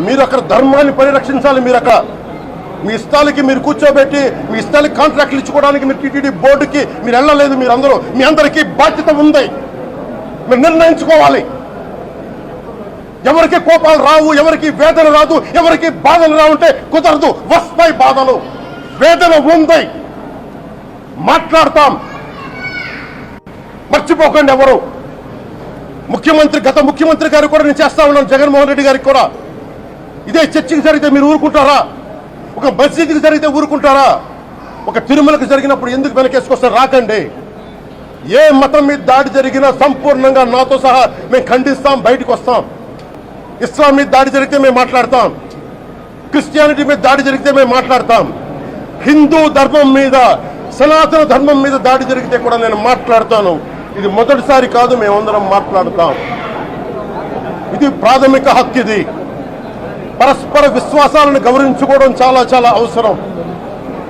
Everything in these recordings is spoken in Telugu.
మీరు అక్కడ ధర్మాన్ని పరిరక్షించాలి. మీరు అక్కడ మీ ఇష్టాలకి మీరు కూర్చోబెట్టి మీ ఇష్టాలకి కాంట్రాక్ట్లు ఇచ్చుకోవడానికి మీరు టీటీడీ బోర్డుకి మీరు వెళ్ళలేదు. మీరు అందరూ మీ అందరికీ బాధ్యత ఉంది. మీరు నిర్ణయించుకోవాలి. ఎవరికి కోపాలు రావు, ఎవరికి వేదన రాదు, ఎవరికి బాధలు రావుంటే కుదరదు. వస్తాయి బాధలు, వేదన ఉంది, మాట్లాడతాం. మర్చిపోకండి ఎవరు. గత ముఖ్యమంత్రి గారు కూడా నేను చేస్తా ఉన్నాను, జగన్మోహన్ రెడ్డి గారికి కూడా. ఇదే చర్చకి జరిగితే మీరు ఊరుకుంటారా? ఒక మసీదుకి జరిగితే ఊరుకుంటారా? ఒక తిరుమలకు జరిగినప్పుడు ఎందుకు వెనకేసుకొస్తారు? రాకండి. ఏ మతం మీద దాడి జరిగినా సంపూర్ణంగా నాతో సహా మేము ఖండిస్తాం, బయటకు వస్తాం. ఇస్లాం మీద దాడి జరిగితే మేము మాట్లాడతాం, క్రిస్టియానిటీ మీద దాడి జరిగితే మేము మాట్లాడతాం, హిందూ ధర్మం మీద, సనాతన ధర్మం మీద దాడి జరిగితే కూడా నేను మాట్లాడతాను. ఇది మొదటిసారి కాదు, మేమందరం మాట్లాడతాం. ఇది ప్రాథమిక హక్కు. ఇది పరస్పర విశ్వాసాలను గౌరవించుకోవడం చాలా చాలా అవసరం.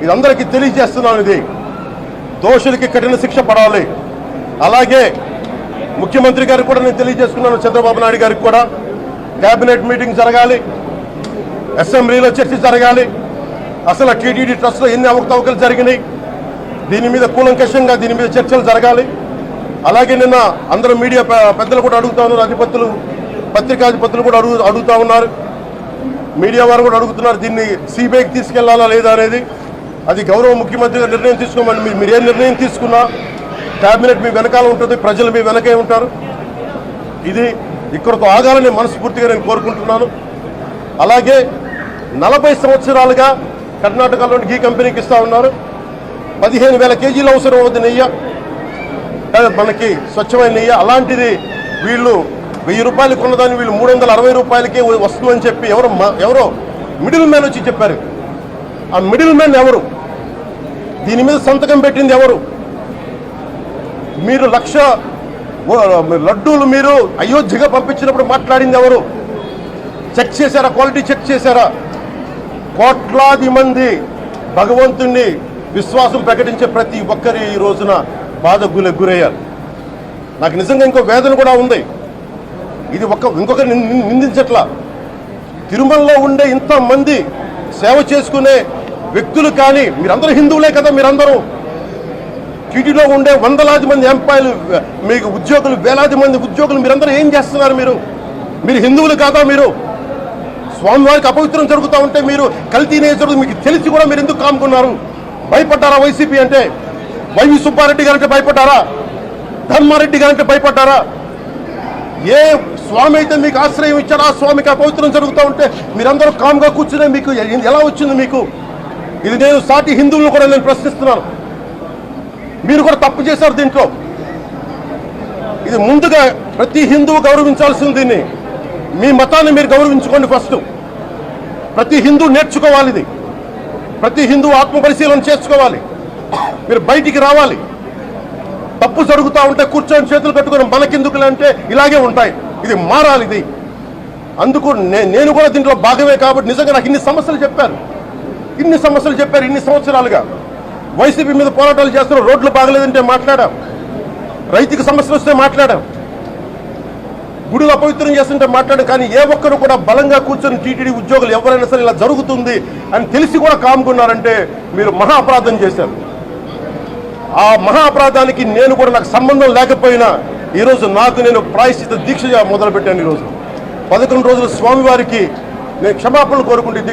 ఇది అందరికీ తెలియజేస్తున్నాను. ఇది దోషులకి కఠిన శిక్ష పడాలి. అలాగే ముఖ్యమంత్రి గారికి కూడా నేను తెలియజేసుకున్నాను, చంద్రబాబు నాయుడు గారికి కూడా కేబినెట్ మీటింగ్ జరగాలి, అసెంబ్లీలో చర్చ జరగాలి. అసలు టీటీడీ ట్రస్ట్లో ఎన్ని అవకతవకలు జరిగినాయి, దీని మీద కూలంకషంగా దీని మీద చర్చలు జరగాలి. అలాగే నిన్న అందరూ మీడియా పెద్దలు కూడా అడుగుతా ఉన్నారు, అధిపతులు, పత్రికాధిపతులు కూడా అడుగుతా ఉన్నారు, మీడియా వారు కూడా అడుగుతున్నారు, దీన్ని సిబిఐకి తీసుకెళ్లాలా లేదా అనేది. అది గౌరవ ముఖ్యమంత్రి గారు నిర్ణయం తీసుకోమని. మీరు ఏ నిర్ణయం తీసుకున్నా కేబినెట్ మీ వెనకాల ఉంటుంది, ప్రజలు మీ వెనకే ఉంటారు. ఇది ఇక్కడతో ఆగాలని మనస్ఫూర్తిగా నేను కోరుకుంటున్నాను. అలాగే 40 సంవత్సరాలుగా కర్ణాటకలోని గీ కంపెనీకి ఇస్తా ఉన్నారు. 15,000 కేజీలు అవసరం అవుతుంది నెయ్యి, మనకి స్వచ్ఛమైన నెయ్యి. అలాంటిది వీళ్ళు 1000 రూపాయలు కొన్నదాన్ని వీళ్ళు 360 రూపాయలకే వస్తుందని చెప్పి ఎవరో మిడిల్ మ్యాన్ వచ్చి చెప్పారు. ఆ మిడిల్ మ్యాన్ ఎవరు? దీని మీద సంతకం పెట్టింది ఎవరు? మీరు 1,00,000 లడ్డూలు మీరు అయోధ్యగా పంపించినప్పుడు మాట్లాడింది ఎవరు? చెక్ చేశారా? క్వాలిటీ చెక్ చేశారా? కోట్లాది మంది భగవంతుణ్ణి విశ్వాసం ప్రకటించే ప్రతి ఒక్కరి ఈ రోజున బాధకు గురయ్యారు. నాకు నిజంగా ఇంకో వేదన కూడా ఉంది. ఇది ఇంకొకరు నిందించట్లా. తిరుమలలో ఉండే ఇంతమంది సేవ చేసుకునే వ్యక్తులు కానీ మీరందరూ హిందువులే కదా. మీరందరూ టీటీడీలో ఉండే వందలాది మంది ఎంప్లాయీలు, మీకు ఉద్యోగులు, వేలాది మంది ఉద్యోగులు, మీరందరూ ఏం చేస్తున్నారు? మీరు హిందువులు కాదా? మీరు స్వామివారికి అపవిత్రం జరుగుతూ ఉంటే మీరు కల్తీనే జరుగుతుంది మీకు తెలిసి కూడా మీరు ఎందుకు కాముకున్నారు? భయపడ్డారా? వైసీపీ అంటే వైవి సుబ్బారెడ్డి గారంటే భయపడ్డారా? ధర్మారెడ్డి గారంటే భయపడ్డారా? ఏ స్వామి అయితే మీకు ఆశ్రయం ఇచ్చారో ఆ స్వామికి అపవిత్రం జరుగుతూ ఉంటే మీరందరూ కామ్గా కూర్చునే మీకు ఎలా వచ్చింది? మీకు ఇది నేను సాటి హిందువులను కూడా నేను ప్రశ్నిస్తున్నాను. మీరు కూడా తప్పు చేశారు దీంట్లో. ఇది ముందుగా ప్రతి హిందువు గౌరవించాల్సింది. దీన్ని మీ మతాన్ని మీరు గౌరవించుకోండి ఫస్ట్. ప్రతి హిందూ నేర్చుకోవాలి. ఇది ప్రతి హిందువు ఆత్మపరిశీలన చేసుకోవాలి. మీరు బయటికి రావాలి. తప్పు జరుగుతూ ఉంటే కూర్చొని చేతులు కట్టుకొని మనకెందుకులే అంటే ఇలాగే ఉంటాయి. ఇది మారాలి. ఇది అందుకు నేను కూడా దీంట్లో భాగమే. కాబట్టి నిజంగా నాకు ఇన్ని సమస్యలు చెప్పారు ఇన్ని సంవత్సరాలుగా. వైసీపీ మీద పోరాటాలు చేస్తున్నారు. రోడ్లు బాగలేదంటే మాట్లాడాం, రైతుకి సమస్యలు వస్తే మాట్లాడాం, గుడులు అపవిత్రం చేస్తుంటే మాట్లాడాం. కానీ ఏ ఒక్కరు కూడా బలంగా కూర్చొని టీటీడీ ఉద్యోగులు ఎవరైనా సరే ఇలా జరుగుతుంది అని తెలిసి కూడా కాముకున్నారంటే మీరు మహా అపరాధం చేశారు. ఆ మహా అపరాధానికి నాకు సంబంధం లేకపోయినా ఈరోజు నేను ప్రాయశ్చిత దీక్ష మొదలుపెట్టాను. ఈరోజు 11 రోజులు స్వామివారికి నేను క్షమాపణలు కోరుకుంటే